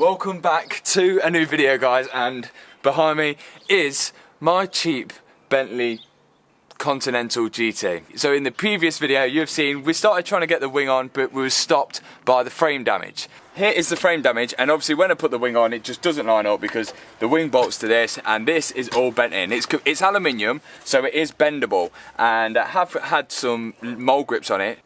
Welcome back to a new video, guys, and behind me is my cheap Bentley Continental GT. So in the previous video you've seen we started trying to get the wing on, but we were stopped by the frame damage. Here is the frame damage, and obviously when I put the wing on it just doesn't line up because the wing bolts to this, and this is all bent in. It's aluminium, so it is bendable, and I have had some mole grips on it.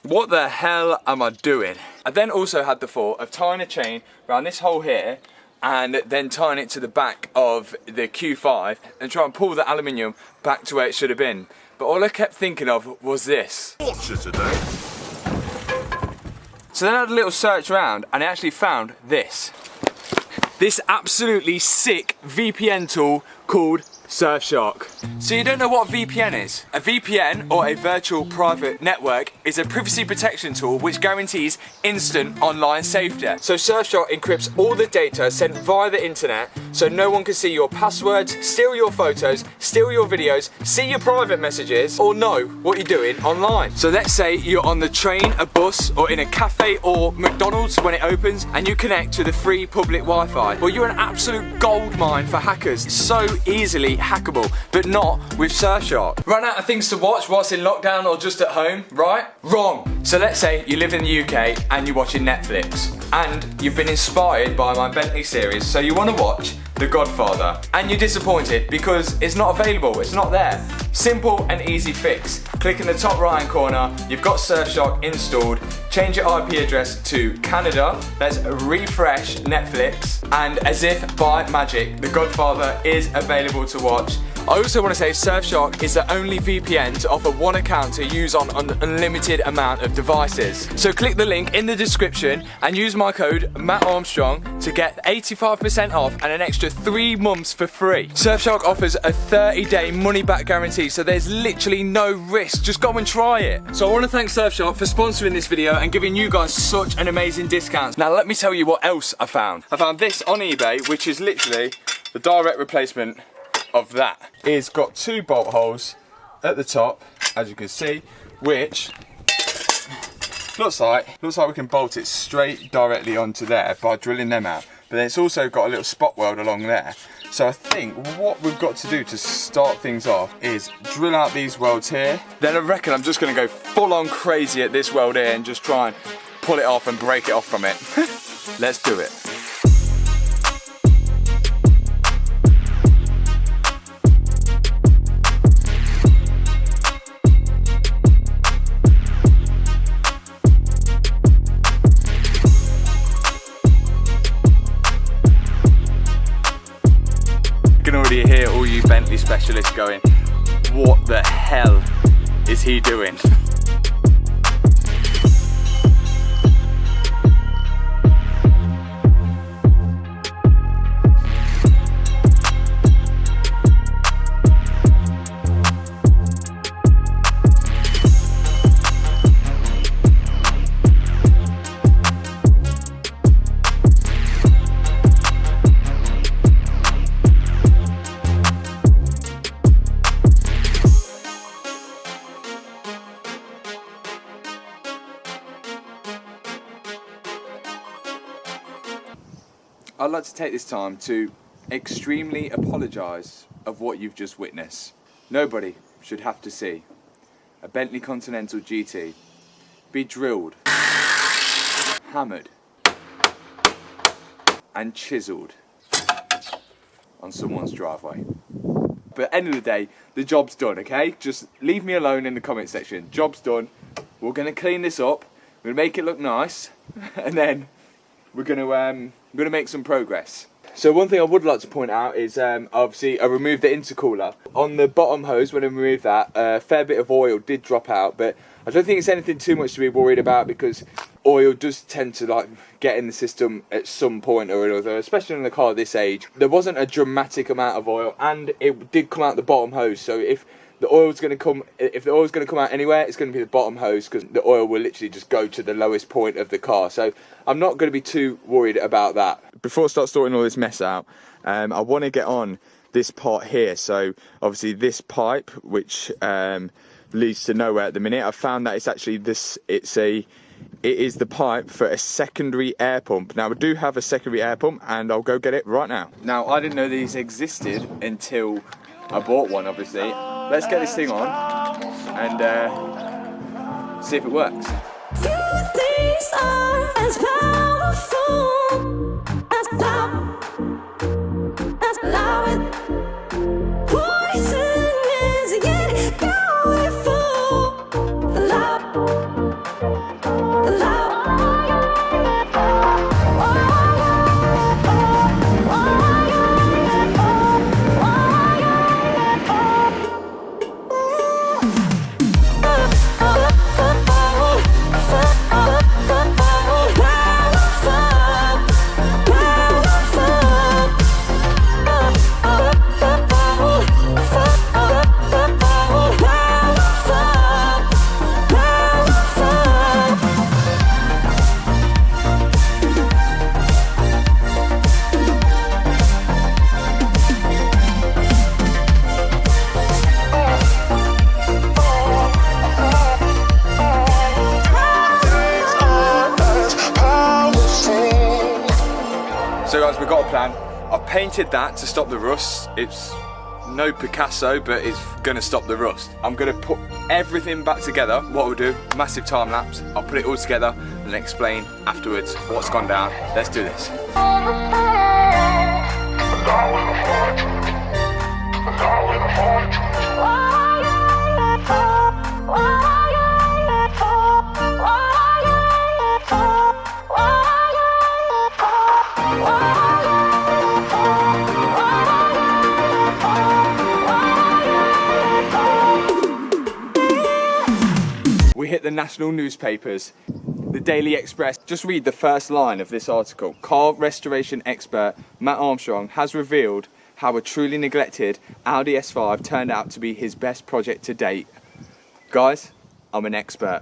What the hell am I doing? I then also had the thought of tying a chain around this hole here and then tying it to the back of the Q5 and try and pull the aluminium back to where it should have been. But all I kept thinking of was this. Today. So then I had a little search around and I actually found this. This absolutely sick VPN tool called Surfshark. So you don't know what VPN is? A VPN, or a virtual private network, is a privacy protection tool which guarantees instant online safety. So Surfshark encrypts all the data sent via the internet so no one can see your passwords, steal your photos, steal your videos, see your private messages, or know what you're doing online. So let's say you're on the train, a bus, or in a cafe or McDonald's when it opens and you connect to the free public Wi-Fi. Well, you're an absolute goldmine for hackers. It's so easily hackable, but not with Surfshark. Run out of things to watch whilst in lockdown or just at home, right? Wrong. So let's say you live in the UK and you're watching Netflix and you've been inspired by my Bentley series, so you want to watch The Godfather, and you're disappointed because it's not available, it's not there. Simple and easy fix. Click in the top right hand corner, you've got Surfshark installed, change your IP address to Canada, let's refresh Netflix, and as if by magic, The Godfather is available to watch. I also want to say Surfshark is the only VPN to offer one account to use on an unlimited amount of devices. So click the link in the description and use my code Armstrong to get 85% off and an extra 3 months for free. Surfshark offers a 30-day money-back guarantee, so there's literally no risk. Just go and try it. So I want to thank Surfshark for sponsoring this video and giving you guys such an amazing discount. Now let me tell you what else I found. I found this on eBay, which is literally the direct replacement of that. It's got 2 bolt holes at the top, as you can see, which looks like we can bolt it straight directly onto there by drilling them out. But then it's also got a little spot weld along there. So I think what we've got to do to start things off is drill out these welds here. Then I reckon I'm just going to go full on crazy at this weld here and just try and pull it off and break it off from it. Let's do it. You can already hear all you Bentley specialists going, what the hell is he doing? I'd like to take this time to extremely apologise of what you've just witnessed. Nobody should have to see a Bentley Continental GT be drilled, hammered and chiselled on someone's driveway. But at the end of the day, the job's done, okay? Just leave me alone in the comment section. Job's done. We're going to clean this up, we're going to make it look nice, and then we're going to make some progress. So one thing I would like to point out is obviously I removed the intercooler. On the bottom hose, when I removed that, a fair bit of oil did drop out, but I don't think it's anything too much to be worried about because oil does tend to like get in the system at some point or another, especially in a car this age. There wasn't a dramatic amount of oil and it did come out the bottom hose, so if the oil's going to come out anywhere, it's going to be the bottom hose because the oil will literally just go to the lowest point of the car. So I'm not going to be too worried about that. Before I start sorting all this mess out, I want to get on this part here. So obviously this pipe, which leads to nowhere at the minute, I've found that it's actually It is the pipe for a secondary air pump. Now we do have a secondary air pump and I'll go get it right now. Now I didn't know these existed until I bought one, obviously. Let's get this thing on and see if it works. Few things are as powerful as love. Poison is yet powerful. Love. So guys, we've got a plan. I've painted that to stop the rust. It's no Picasso, but it's gonna stop the rust. I'm gonna put everything back together. What we'll do, massive time lapse. I'll put it all together and explain afterwards what's gone down. Let's do this. We hit the national newspapers, the Daily Express. Just read the first line of this article. Car restoration expert Matt Armstrong has revealed how a truly neglected Audi S5 turned out to be his best project to date. Guys, I'm an expert.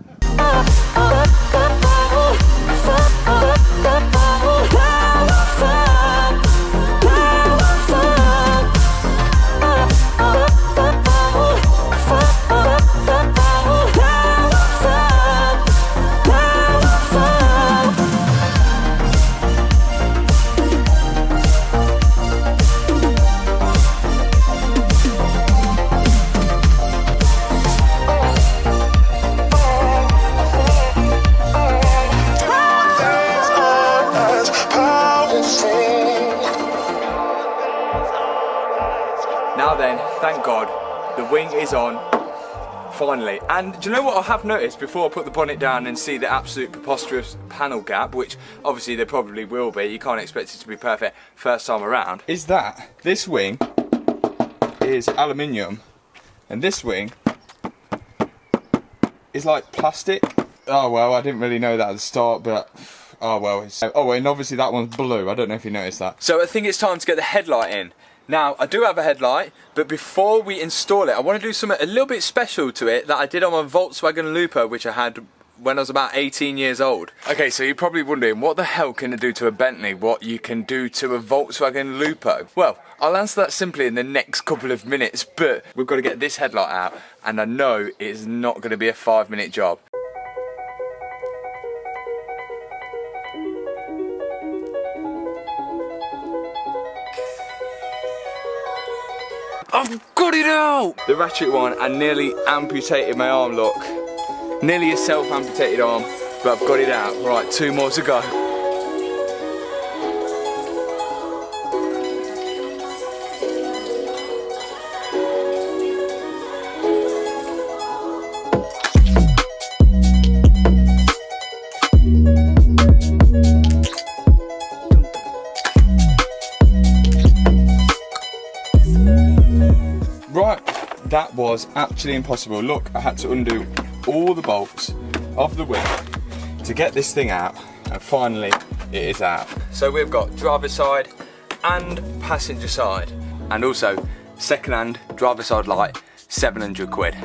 Now then, thank God, the wing is on, finally. And do you know what I have noticed before I put the bonnet down and see the absolute preposterous panel gap, which obviously there probably will be, you can't expect it to be perfect first time around, is that this wing is aluminium and this wing is like plastic. Oh well, I didn't really know that at the start, but oh well. Oh, and obviously that one's blue, I don't know if you noticed that. So I think it's time to get the headlight in. Now, I do have a headlight, but before we install it, I want to do something a little bit special to it that I did on my Volkswagen Lupo, which I had when I was about 18 years old. Okay, so you're probably wondering, what the hell can it do to a Bentley what you can do to a Volkswagen Lupo? Well, I'll answer that simply in the next couple of minutes, but we've got to get this headlight out, and I know it's not going to be a 5-minute job. I've got it out! The ratchet one, I nearly amputated my arm, look. Nearly a self-amputated arm, but I've got it out. Right, 2 more to go. Right, that was actually impossible. Look, I had to undo all the bolts of the wing to get this thing out, and finally it is out. So we've got driver's side and passenger side, and also second-hand driver's side light, 700 quid.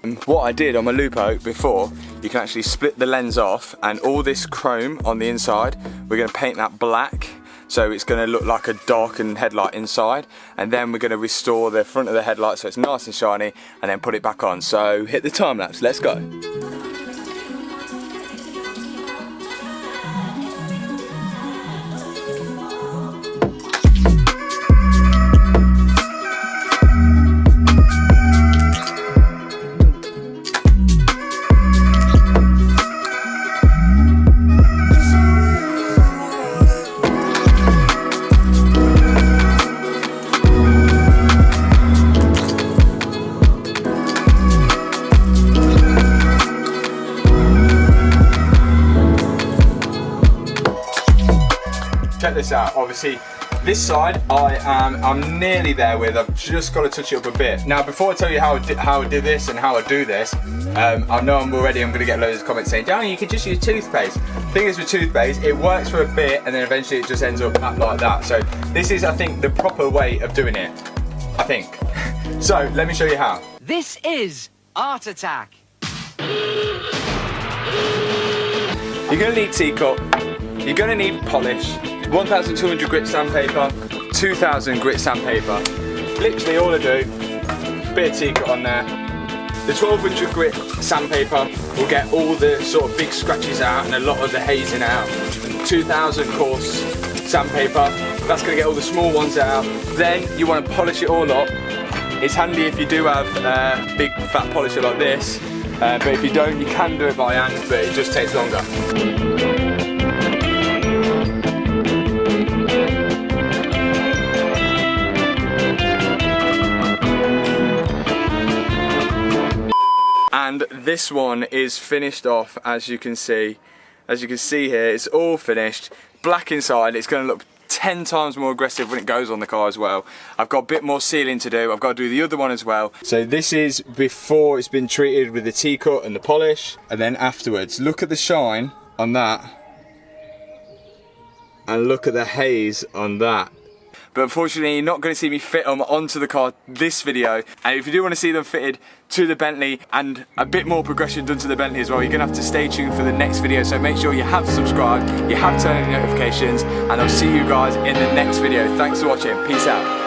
And what I did on my Lupo before, you can actually split the lens off, and all this chrome on the inside, we're going to paint that black. So it's going to look like a darkened headlight inside, and then we're going to restore the front of the headlight so it's nice and shiny, and then put it back on. So hit the time lapse, let's go. check this out. Obviously, this side I'm nearly there with. I've just got to touch it up a bit. Now, before I tell you how I do this and how I do this, I know I'm going to get loads of comments saying, Danny, you could just use toothpaste. The thing is with toothpaste, it works for a bit and then eventually it just ends up like that. So this is, I think, the proper way of doing it. I think. So let me show you how. This is Art Attack. You're going to need teacup, you're going to need polish, 1200 grit sandpaper, 2000 grit sandpaper. Literally all I do, bit of teacup on there. The 1200 grit sandpaper will get all the sort of big scratches out and a lot of the hazing out. 2000 coarse sandpaper, that's going to get all the small ones out. Then you want to polish it all up. It's handy if you do have a big fat polisher like this. But if you don't, you can do it by hand, but it just takes longer. And this one is finished off, as you can see. As you can see here, it's all finished. Black inside, it's going to look 10 times more aggressive when it goes on the car as well. I've got a bit more sealing to do. I've got to do the other one as well. So this is before it's been treated with the T-cut and the polish, and then afterwards. Look at the shine on that, and look at the haze on that. But unfortunately, you're not going to see me fit them onto the car this video. And if you do want to see them fitted to the Bentley and a bit more progression done to the Bentley as well, you're going to have to stay tuned for the next video. So make sure you have subscribed, you have turned on the notifications, and I'll see you guys in the next video. Thanks for watching. Peace out.